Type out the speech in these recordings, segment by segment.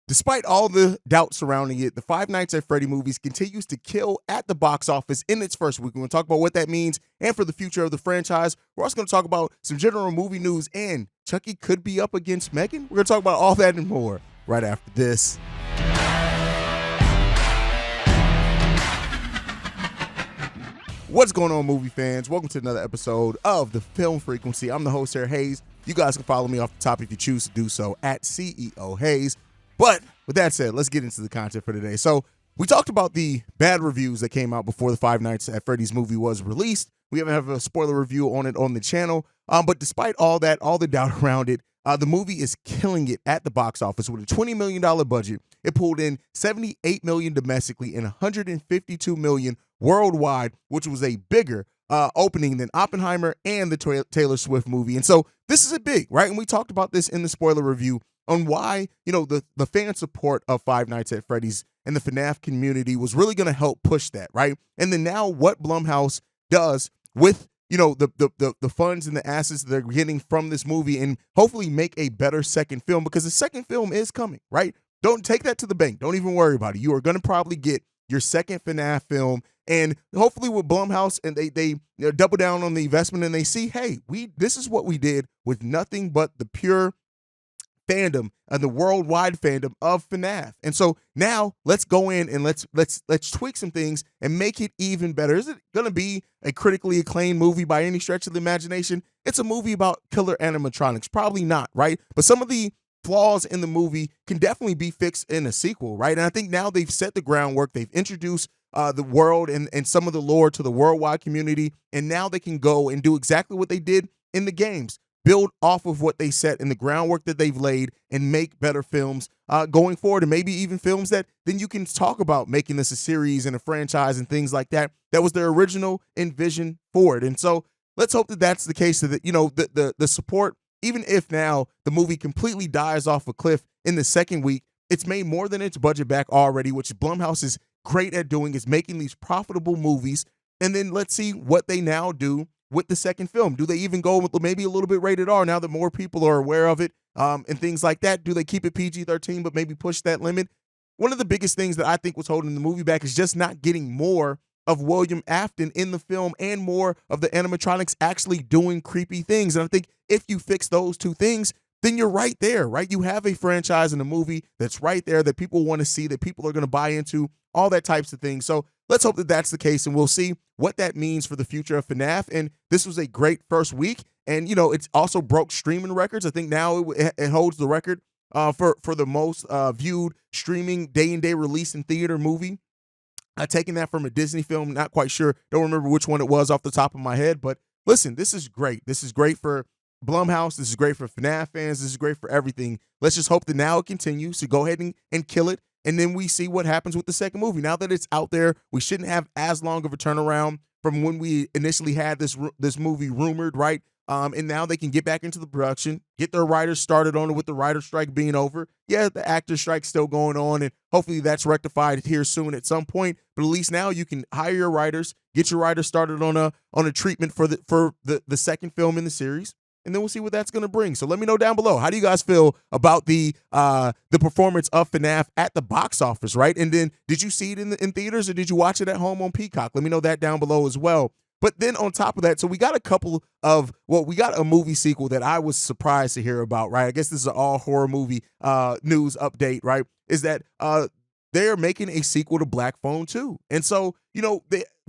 Despite all the doubt surrounding it, the Five Nights at Freddy movies continues to kill at the box office in its first week. We're going to talk about what that means and for the future of the franchise. We're also going to talk about some general movie news, and Chucky could be up against Megan. We're going to talk about all that and more right after this. What's going on, movie fans? Welcome to another episode of The Film Frequency. I'm the host here, Haize. You guys can follow me off the top if you choose to do so at CEO Haize. But with that said, let's get into the content for today. So we talked about the bad reviews that came out before the Five Nights at Freddy's movie was released. We haven't have a spoiler review on it on the channel. But despite all that, all the doubt around it, the movie is killing it at the box office with a $20 million budget. It pulled in $78 million domestically and $152 million worldwide, which was a bigger opening than Oppenheimer and the Taylor Swift movie. And so this is a big, right? And we talked about this in the spoiler review on why, the fan support of Five Nights at Freddy's and the FNAF community was really going to help push that, right? And then now what Blumhouse does with, the funds and the assets they're getting from this movie and hopefully make a better second film, because the second film is coming, right? Don't take that to the bank. Don't even worry about it. You are going to probably get your second FNAF film, and hopefully with Blumhouse, and they double down on the investment and they see, hey, this is what we did with nothing but the pure fandom and the worldwide fandom of FNAF. And so now let's go in and let's tweak some things and make it even better. Is it going to be a critically acclaimed movie by any stretch of the imagination? It's a movie about killer animatronics. Probably not, right? But some of the flaws in the movie can definitely be fixed in a sequel, right? And I think now they've set the groundwork. They've introduced the world and some of the lore to the worldwide community, and now they can go and do exactly what they did in the games. Build off of what they set in the groundwork that they've laid and make better films going forward, and maybe even films that then you can talk about making this a series and a franchise and things like that. That was their original envision for it. And so let's hope that that's the case, so that, the support, even if now the movie completely dies off a cliff in the second week, it's made more than its budget back already, which Blumhouse is great at doing, is making these profitable movies. And then let's see what they now do with the second film. Do they even go with maybe a little bit rated R now that more people are aware of it and things like that? Do they keep it PG-13 but maybe push that limit? One of the biggest things that I think was holding the movie back is just not getting more of William Afton in the film and more of the animatronics actually doing creepy things. And I think if you fix those two things, then you're right there, right? You have a franchise in a movie that's right there that people want to see, that people are going to buy into, all that types of things. So let's hope that that's the case, and we'll see what that means for the future of FNAF. And this was a great first week, and it's also broke streaming records. I think now it holds the record for the most viewed streaming day-and-day release in theater movie. Taking that from a Disney film, not quite sure, don't remember which one it was off the top of my head, but listen, this is great. This is great for Blumhouse. This is great for FNAF fans. This is great for everything. Let's just hope that now it continues to go ahead and kill it. And then we see what happens with the second movie. Now that it's out there, we shouldn't have as long of a turnaround from when we initially had this movie rumored, right? And now they can get back into the production, get their writers started on it with the writer strike being over. Yeah, the actor strike's still going on, and hopefully that's rectified here soon at some point. But at least now you can hire your writers, get your writers started on a treatment for the second film in the series. And then we'll see what that's going to bring. So let me know down below. How do you guys feel about the performance of FNAF at the box office, right? And then did you see it in theaters, or did you watch it at home on Peacock? Let me know that down below as well. But then on top of that, so we got we got a movie sequel that I was surprised to hear about, right? I guess this is an all horror movie news update, right? Is that they're making a sequel to Black Phone 2. And so,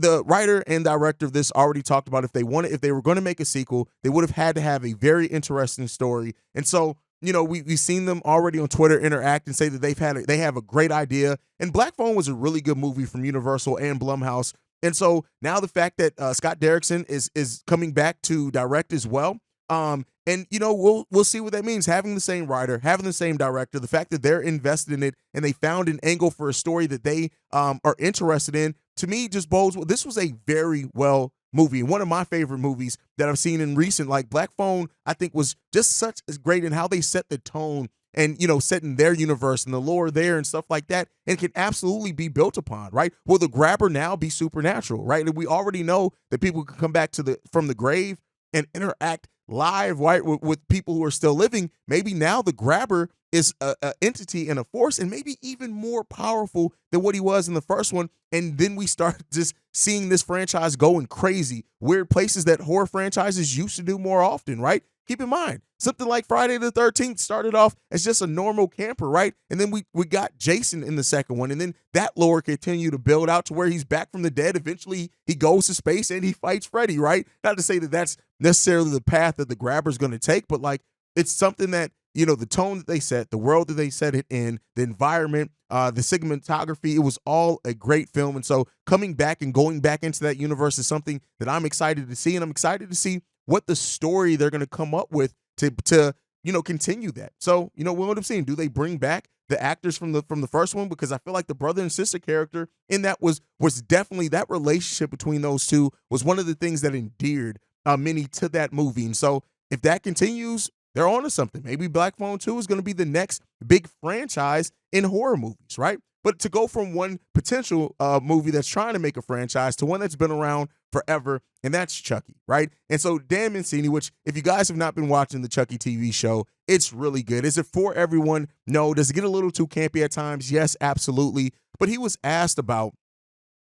the writer and director of this already talked about if they were going to make a sequel, they would have had to have a very interesting story. And so, we've seen them already on Twitter interact and say that they have a great idea. And Black Phone was a really good movie from Universal and Blumhouse. And so now the fact that Scott Derrickson is coming back to direct as well. And we'll see what that means. Having the same writer, having the same director, the fact that they're invested in it and they found an angle for a story that they are interested in, to me just bodes well. This was a very well movie, and one of my favorite movies that I've seen in recent. Like Black Phone, I think was just such as great in how they set the tone and setting their universe and the lore there and stuff like that, and can absolutely be built upon, right? Will the grabber now be supernatural, right? And we already know that people can come back from the grave and interact live, right, with people who are still living. Maybe now the grabber is a entity and a force, and maybe even more powerful than what he was in the first one. And then we start just seeing this franchise going crazy, weird places that horror franchises used to do more often, right? Keep in mind, something like Friday the 13th started off as just a normal camper, right? And then we got Jason in the second one, and then that lore continued to build out to where he's back from the dead. Eventually, he goes to space and he fights Freddy, right? Not to say that that's necessarily the path that the grabber's going to take, but like it's something that, you know, the tone that they set, the world that they set it in, the environment, the cinematography, it was all a great film. And so coming back and going back into that universe is something that I'm excited to see. And I'm excited to see what the story they're going to come up with to you know, continue that. So, you know, what I'm saying, do they bring back the actors from the first one? Because I feel like the brother and sister character in that was definitely, that relationship between those two was one of the things that endeared many to that movie. And so if that continues, they're on to something. Maybe Black Phone 2 is going to be the next big franchise in horror movies, right? But to go from one potential movie that's trying to make a franchise to one that's been around forever, and that's Chucky, right? And so Dan Mancini, which if you guys have not been watching the Chucky TV show, it's really good. Is it for everyone? No. Does it get a little too campy at times? Yes, absolutely. But he was asked about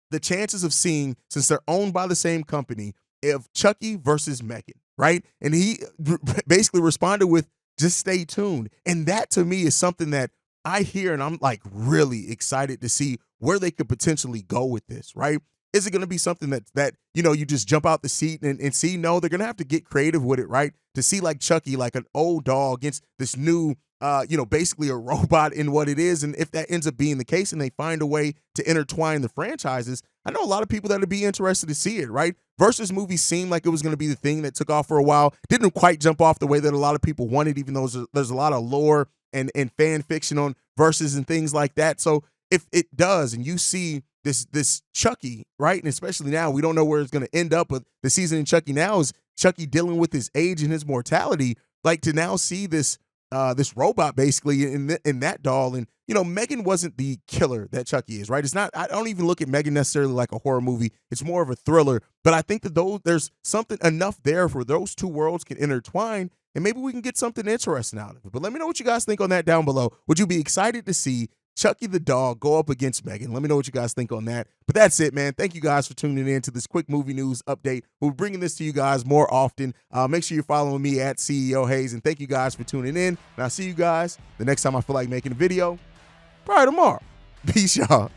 the chances of seeing, since they're owned by the same company, of Chucky versus Megan, right? And he basically responded with, just stay tuned. And that to me is something that I hear and I'm like really excited to see where they could potentially go with this, right? Is it going to be something that you know, you just jump out the seat and see? No, they're going to have to get creative with it, right? To see like Chucky, like an old dog against this new, you know, basically a robot in what it is. And if that ends up being the case and they find a way to intertwine the franchises, I know a lot of people that would be interested to see it, right? Versus movies seemed like it was going to be the thing that took off for a while. Didn't quite jump off the way that a lot of people wanted, even though there's a lot of lore and fan fiction on Versus and things like that. So if it does, and you see this Chucky, right? And especially now, we don't know where it's going to end up, but the season in Chucky now is Chucky dealing with his age and his mortality. Like to now see this robot basically in that doll, and you know, Megan wasn't the killer that Chucky is, right? It's not. I don't even look at Megan necessarily like a horror movie. It's more of a thriller. But I think that there's something enough there for those two worlds can intertwine, and maybe we can get something interesting out of it. But let me know what you guys think on that down below. Would you be excited to see Chucky the dog go up against Megan? Let me know what you guys think on that. But that's it, man. Thank you guys for tuning in to this quick movie news update. We'll be bringing this to you guys more often. Make sure you're following me at CEO Haize, and thank you guys for tuning in. And I'll see you guys the next time I feel like making a video, probably tomorrow. Peace, y'all.